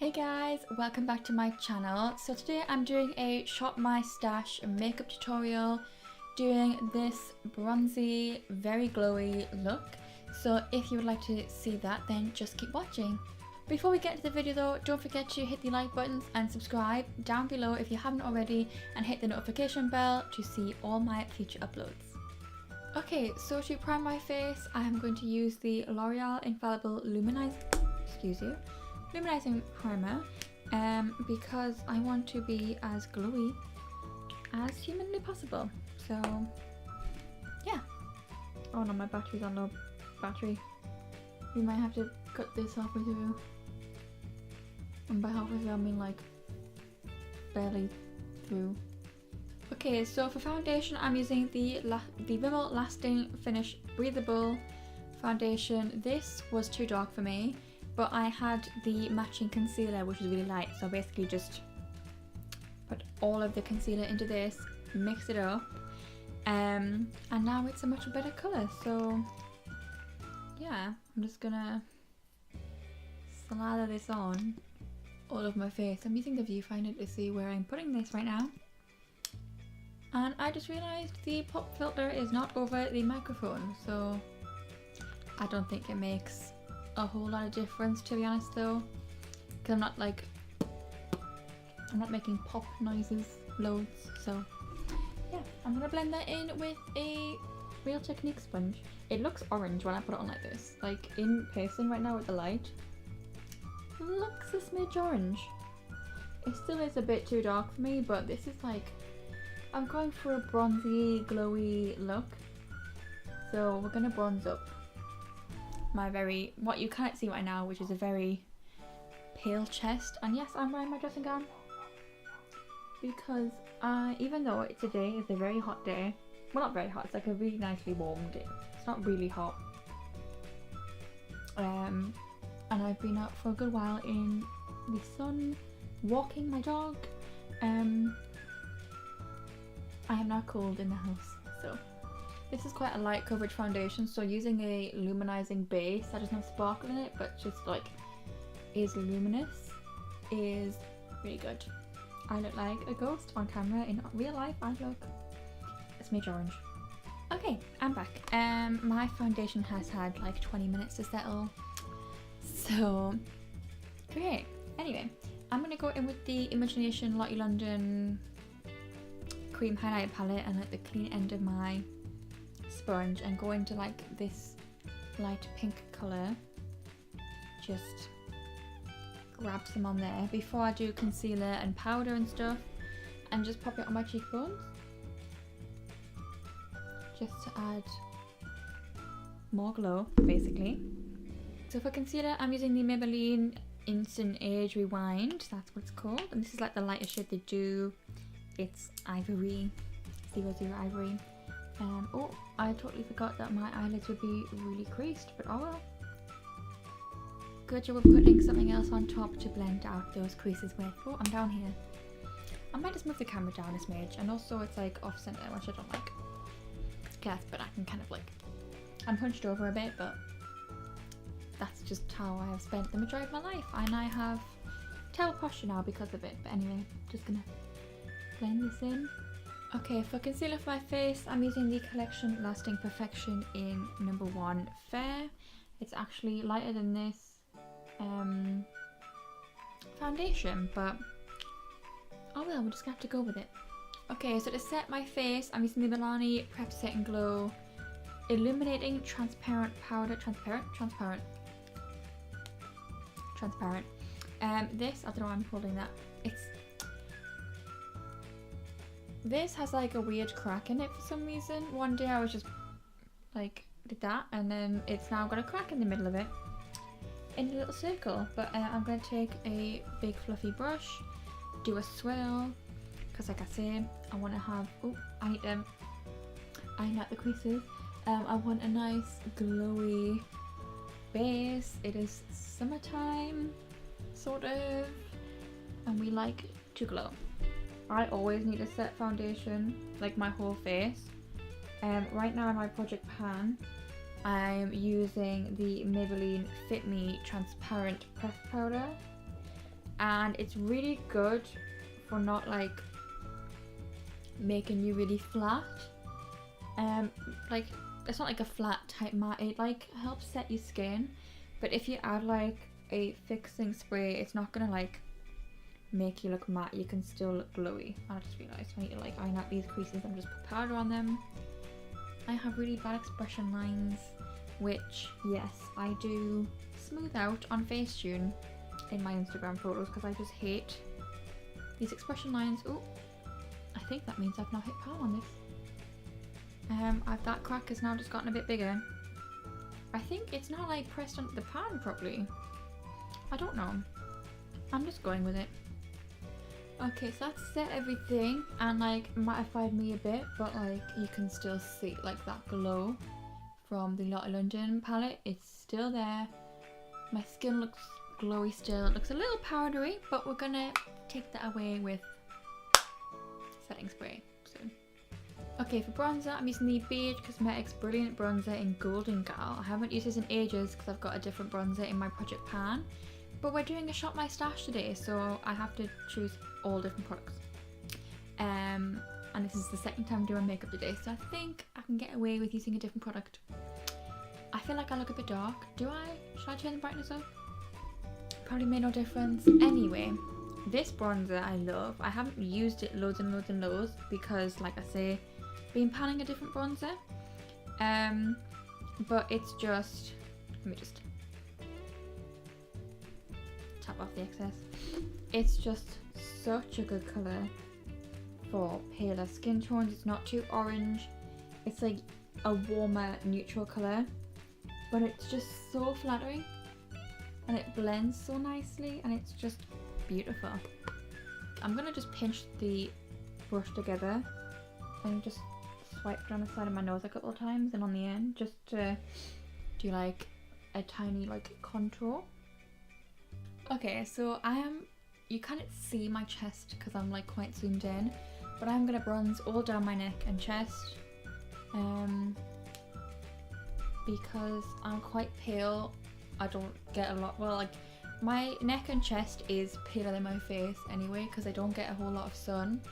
Hey guys, welcome back to my channel. So today I'm doing a Shop My Stash makeup tutorial doing this bronzy, very glowy look. So if you would like to see that, then just keep watching. Before we get into the video though, don't forget to hit the like buttons and subscribe down below if you haven't already, and hit the notification bell to see all my future uploads. Okay, so to prime my face, I am going to use the L'Oreal Infallible Luminizing Primer because I want to be as glowy as humanly possible. So yeah. Oh no, my battery's on low battery. We might have to cut this halfway through. And by halfway through I mean like barely through. Okay, so for foundation I'm using the Rimmel Lasting Finish Breathable foundation. This was too dark for me, but I had the matching concealer which is really light, so basically just put all of the concealer into this, mix it up, and now it's a much better colour. So yeah, I'm just gonna slather this on all over my face. I'm using the viewfinder to see where I'm putting this right now, and I just realised the pop filter is not over the microphone, so I don't think it makes a whole lot of difference, to be honest though, because I'm not making pop noises loads. So yeah, I'm gonna blend that in with a Real Technique sponge. It looks orange when I put it on like this, like in person right now with the light, it looks a smidge orange. It still is a bit too dark for me, but this is like, I'm going for a bronzy glowy look, so we're gonna bronze up my what you can't see right now, which is a very pale chest. And yes, I'm wearing my dressing gown because even though today is a very hot day, well, not very hot, it's like a really nicely warm day, it's not really hot, and I've been out for a good while in the sun walking my dog. I am now cold in the house, so this is quite a light coverage foundation, so using a luminizing base that doesn't have sparkle in it but just like is luminous is really good. I look like a ghost on camera. In real life I look a smidge orange. Okay, I'm back. My foundation has had like 20 minutes to settle, so great. Anyway, I'm gonna go in with the Imagination Lottie London cream highlight palette and at the clean end of my sponge and go into like this light pink colour. Just grab some on there before I do concealer and powder and stuff, and just pop it on my cheekbones just to add more glow basically. So for concealer I'm using the Maybelline Instant Age Rewind, that's what it's called, and this is like the lightest shade they do. It's Ivory, 00 Ivory. Oh, I totally forgot that my eyelids would be really creased, but oh well. Good job of putting something else on top to blend out those creases with. Oh, I'm down here. I might just move the camera down a smidge, and also it's like off center, which I don't like. Yes, but I can kind of like, I'm hunched over a bit, but that's just how I have spent the majority of my life, and I have terrible posture now because of it. But anyway, just gonna blend this in. Okay, for concealer for my face, I'm using the Collection Lasting Perfection in number 1 Fair. It's actually lighter than this foundation, but oh well, we're just gonna have to go with it. Okay, so to set my face, I'm using the Milani Prep Set and Glow Illuminating Transparent Powder. Transparent. This, I don't know why I'm holding that. This has like a weird crack in it for some reason. One day I was just like did that, and then it's now got a crack in the middle of it in a little circle. But I'm going to take a big fluffy brush, do a swirl, because like I say, I want to have, oh, I need to iron out the creases. I want a nice glowy base. It is summertime sort of, and we like to glow. I always need a set foundation, like my whole face. Right now in my project pan, I'm using the Maybelline Fit Me Transparent Pressed Powder. and it's really good for not like making you really flat. Like it's not like a flat type matte, it like helps set your skin, but if you add like a fixing spray, it's not gonna like make you look matte, you can still look glowy. I just realised I need to like iron out these creases and just put powder on them. I have really bad expression lines, which yes, I do smooth out on Facetune in my Instagram photos because I just hate these expression lines. Oh, I think that means I've not hit palm on this. That crack has now just gotten a bit bigger. I think it's not like pressed onto the pan properly. I don't know. I'm just going with it. Okay, so that's set everything and like mattified me a bit, but like you can still see like that glow from the Lotte London palette. It's still there. My skin looks glowy still. It looks a little powdery, but we're gonna take that away with setting spray soon. Okay, for bronzer, I'm using the Beige Cosmetics Brilliant Bronzer in Golden Gal. I haven't used this in ages because I've got a different bronzer in my project pan. But we're doing a Shop My Stash today, so I have to choose all different products. And this is the second time doing makeup today, so I think I can get away with using a different product. I feel like I look a bit dark. Do I? Should I turn the brightness up? Probably made no difference. Anyway, this bronzer I love. I haven't used it loads and loads and loads because, like I say, been panning a different bronzer. But it's just, let me just tap off the excess. It's just such a good colour for paler skin tones. It's not too orange. It's like a warmer neutral colour, but it's just so flattering and it blends so nicely and it's just beautiful. I'm gonna just pinch the brush together and just swipe down the side of my nose a couple of times and on the end just to do like a tiny like contour. Okay, so you can't see my chest because I'm like quite zoomed in, but I'm gonna bronze all down my neck and chest because I'm quite pale. I don't get a lot, well, like my neck and chest is paler than my face anyway because I don't get a whole lot of sun,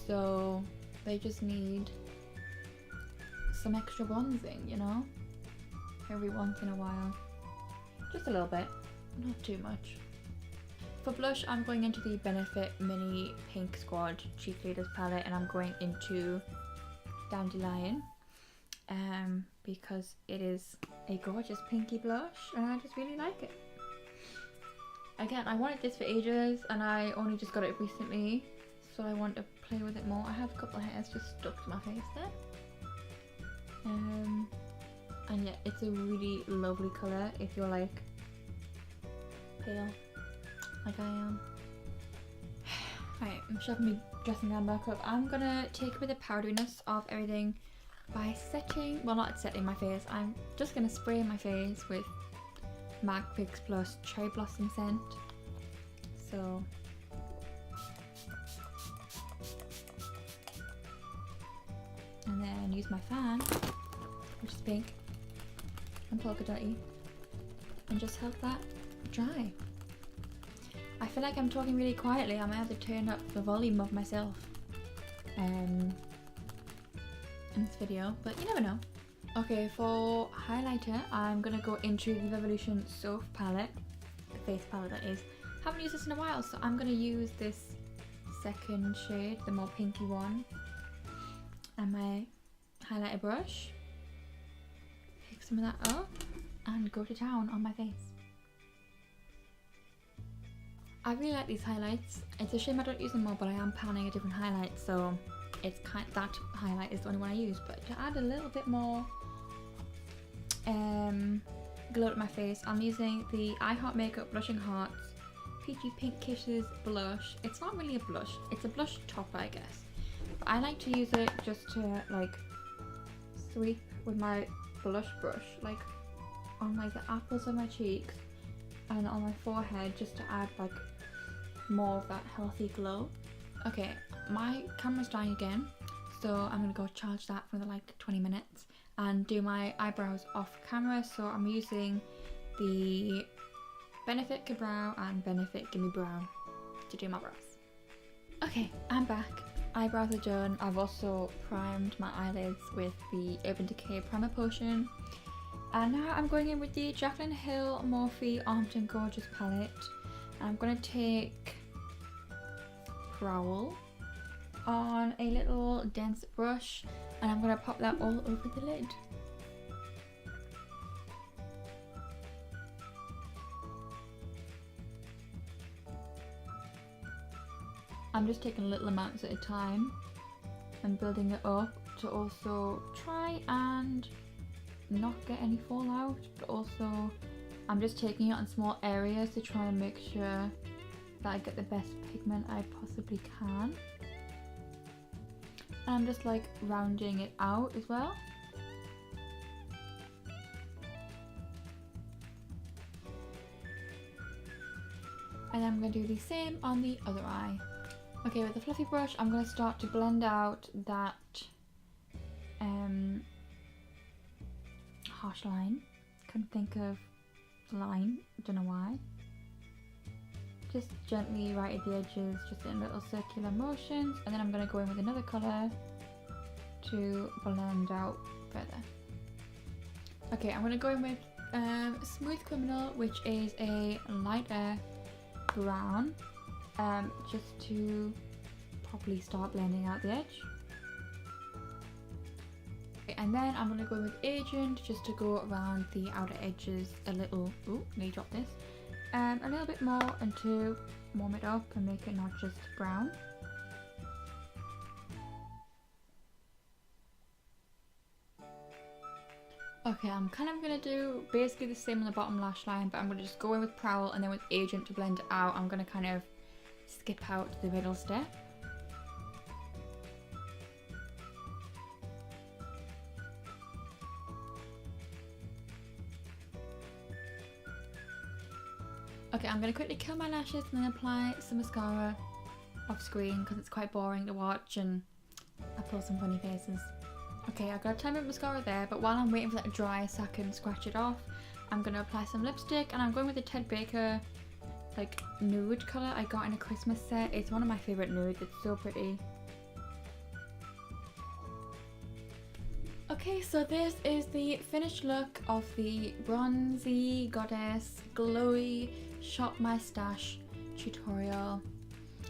so they just need some extra bronzing, you know, every once in a while, just a little bit, not too much. For blush, I'm going into the Benefit Mini Pink Squad Cheek Leaders palette and I'm going into Dandelion because it is a gorgeous pinky blush and I just really like it. Again, I wanted this for ages and I only just got it recently, so I want to play with it more. I have a couple of hairs just stuck to my face there. And yeah, it's a really lovely colour if you're like pale like I am. Right, I'm shoving my dressing gown back up. I'm gonna take a bit of powderiness of everything by setting, well, not setting my face, I'm just gonna spray my face with MAC Fix Plus Cherry Blossom scent. So and then use my fan, which is pink and polka dotty, and just help that dry. I feel like I'm talking really quietly. I might have to turn up the volume of myself in this video, but you never know. Okay, for highlighter, I'm gonna go into the Revolution Soph palette, the face palette that is. Haven't used this in a while, so I'm gonna use this second shade, the more pinky one, and my highlighter brush. Pick some of that up and go to town on my face. I really like these highlights. It's a shame I don't use them more, but I am panning a different highlight, so it's that highlight is the only one I use. But to add a little bit more glow to my face, I'm using the I Heart Makeup Blushing Hearts Peachy Pink Kisses blush. It's not really a blush, it's a blush topper, I guess. But I like to use it just to like sweep with my blush brush, like on like the apples of my cheeks and on my forehead, just to add like more of that healthy glow. Okay, my camera's dying again, so I'm gonna go charge that for like 20 minutes and do my eyebrows off camera. So I'm using the Benefit Ka-Brow and Benefit Gimme Brow to do my brows. Okay, I'm back. Eyebrows are done. I've also primed my eyelids with the Urban Decay Primer Potion. And now I'm going in with the Jaclyn Hill Morphe Armpit Gorgeous palette. I'm going to take Prowl on a little dense brush and I'm going to pop that all over the lid. I'm just taking little amounts at a time and building it up to also try and not get any fallout, but also I'm just taking it on small areas to try and make sure that I get the best pigment I possibly can. And I'm just like rounding it out as well. And I'm going to do the same on the other eye. Okay, with the fluffy brush, I'm going to start to blend out that harsh line. Couldn't think of the line, don't know why. Just gently right at the edges, just in little circular motions, and then I'm going to go in with another colour to blend out further. Okay, I'm going to go in with Smooth Criminal, which is a lighter brown, just to properly start blending out the edge. Okay, and then I'm going to go in with Agent just to go around the outer edges a little. Ooh, let me drop this. A little bit more, and to warm it up and make it not just brown. Okay, I'm kind of going to do basically the same on the bottom lash line, but I'm going to just go in with Prowl and then with Agent to blend it out. I'm going to kind of skip out the middle step. Okay, I'm going to quickly curl my lashes and then apply some mascara off screen because it's quite boring to watch and I pull some funny faces. Okay, I've got a tiny bit of mascara there, but while I'm waiting for that to dry so I can scratch it off, I'm going to apply some lipstick, and I'm going with the Ted Baker like nude colour I got in a Christmas set. It's one of my favourite nudes, it's so pretty. Okay, so this is the finished look of the Bronzy Goddess Glowy Shop My Stash tutorial.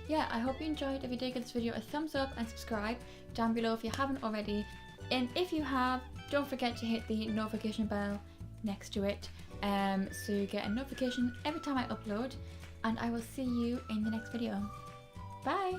Yeah, I hope you enjoyed. If you did, give this video a thumbs up and subscribe down below if you haven't already. And if you have, don't forget to hit the notification bell next to it so you get a notification every time I upload. And I will see you in the next video. Bye!